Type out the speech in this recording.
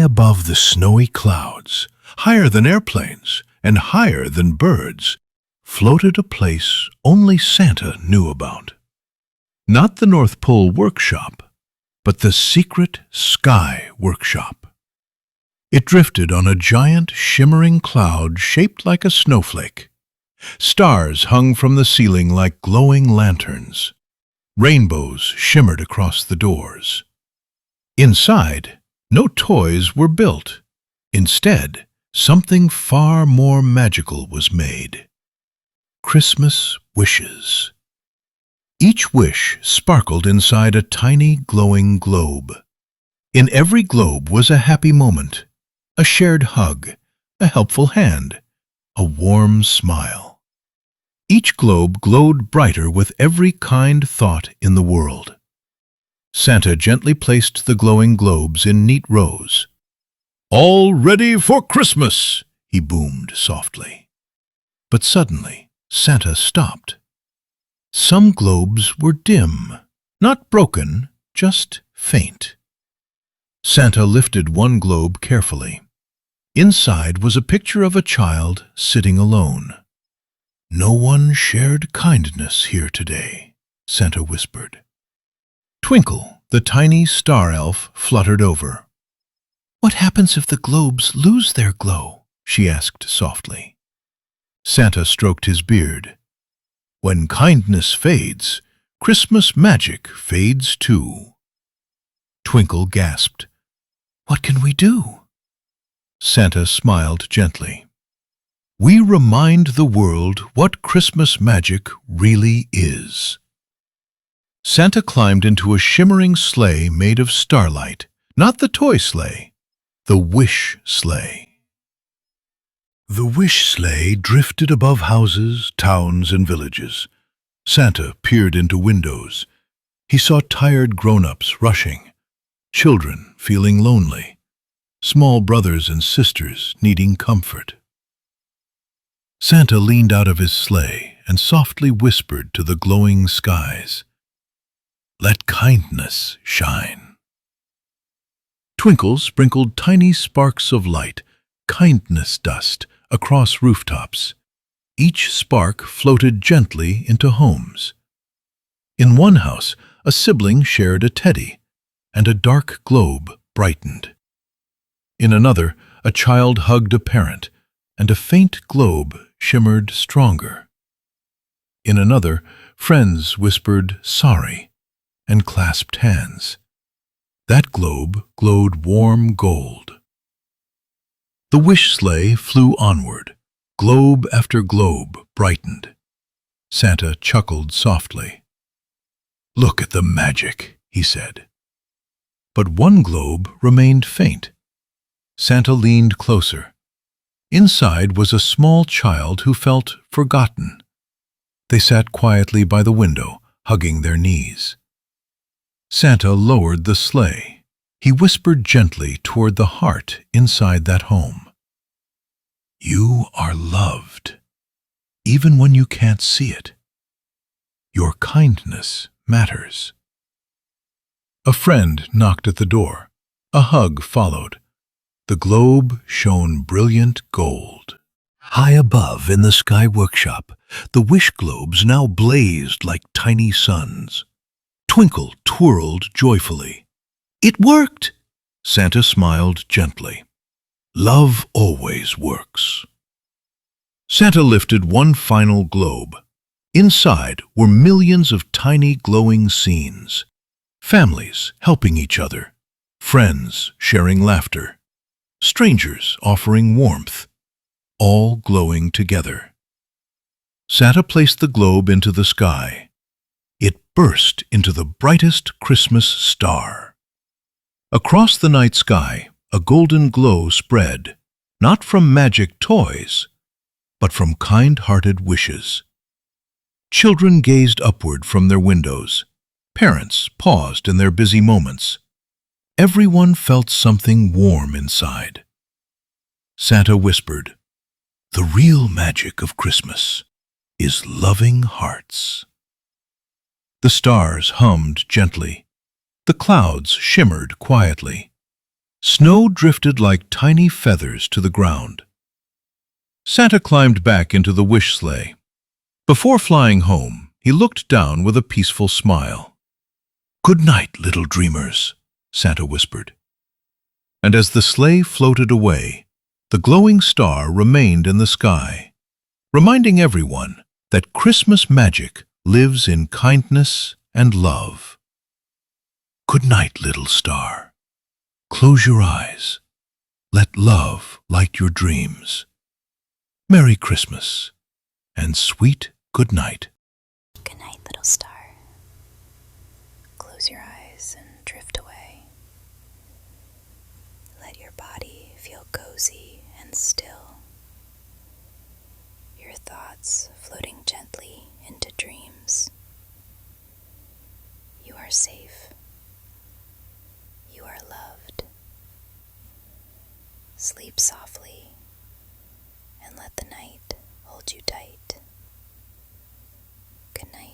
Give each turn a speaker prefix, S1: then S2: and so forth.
S1: above the snowy clouds, higher than airplanes and higher than birds, floated a place only Santa knew about. Not the North Pole Workshop, but the secret Sky Workshop. It drifted on a giant, shimmering cloud shaped like a snowflake. Stars hung from the ceiling like glowing lanterns. Rainbows shimmered across the doors. Inside, no toys were built. Instead, something far more magical was made. Christmas wishes. Each wish sparkled inside a tiny, glowing globe. In every globe was a happy moment, a shared hug, a helpful hand, a warm smile. Each globe glowed brighter with every kind thought in the world. Santa gently placed the glowing globes in neat rows. "All ready for Christmas!" he boomed softly. But suddenly, Santa stopped. Some globes were dim, not broken, just faint. Santa lifted one globe carefully. Inside was a picture of a child sitting alone. "No one shared kindness here today," Santa whispered. Twinkle, the tiny star elf, fluttered over. "What happens if the globes lose their glow?" she asked softly. Santa stroked his beard. "When kindness fades, Christmas magic fades too." Twinkle gasped. "What can we do?" Santa smiled gently. "We remind the world what Christmas magic really is." Santa climbed into a shimmering sleigh made of starlight, not the toy sleigh, the wish sleigh. The wish sleigh drifted above houses, towns, and villages. Santa peered into windows. He saw tired grown-ups rushing, children feeling lonely, small brothers and sisters needing comfort. Santa leaned out of his sleigh and softly whispered to the glowing skies, "Let kindness shine." Twinkle sprinkled tiny sparks of light, kindness dust, across rooftops. Each spark floated gently into homes. In one house, a sibling shared a teddy, and a dark globe brightened. In another, a child hugged a parent, and a faint globe shimmered stronger. In another, friends whispered sorry and clasped hands. That globe glowed warm gold. The wish sleigh flew onward. Globe after globe brightened. Santa chuckled softly. "Look at the magic," he said. But one globe remained faint. Santa leaned closer. Inside was a small child who felt forgotten. They sat quietly by the window, hugging their knees. Santa lowered the sleigh. He whispered gently toward the heart inside that home. "You are loved, even when you can't see it. Your kindness matters." A friend knocked at the door. A hug followed. The globe shone brilliant gold. High above in the Sky Workshop, the wish globes now blazed like tiny suns. Twinkle twirled joyfully. "It worked!" Santa smiled gently. "Love always works." Santa lifted one final globe. Inside were millions of tiny glowing scenes. Families helping each other. Friends sharing laughter. Strangers offering warmth. All glowing together. Santa placed the globe into the sky. It burst into the brightest Christmas star. Across the night sky, a golden glow spread, not from magic toys, but from kind-hearted wishes. Children gazed upward from their windows. Parents paused in their busy moments. Everyone felt something warm inside. Santa whispered, "The real magic of Christmas is loving hearts." The stars hummed gently. The clouds shimmered quietly. Snow drifted like tiny feathers to the ground. Santa climbed back into the wish sleigh. Before flying home, he looked down with a peaceful smile. "Good night, little dreamers," Santa whispered. And as the sleigh floated away, the glowing star remained in the sky, reminding everyone that Christmas magic lives in kindness and love. Good night, little star. Close your eyes. Let love light your dreams. Merry Christmas and sweet good night.
S2: Good night, little star. Close your eyes and drift away. Let your body feel cozy and still. Your thoughts floating gently into dreams. You are safe. You are loved. Sleep softly and let the night hold you tight. Good night.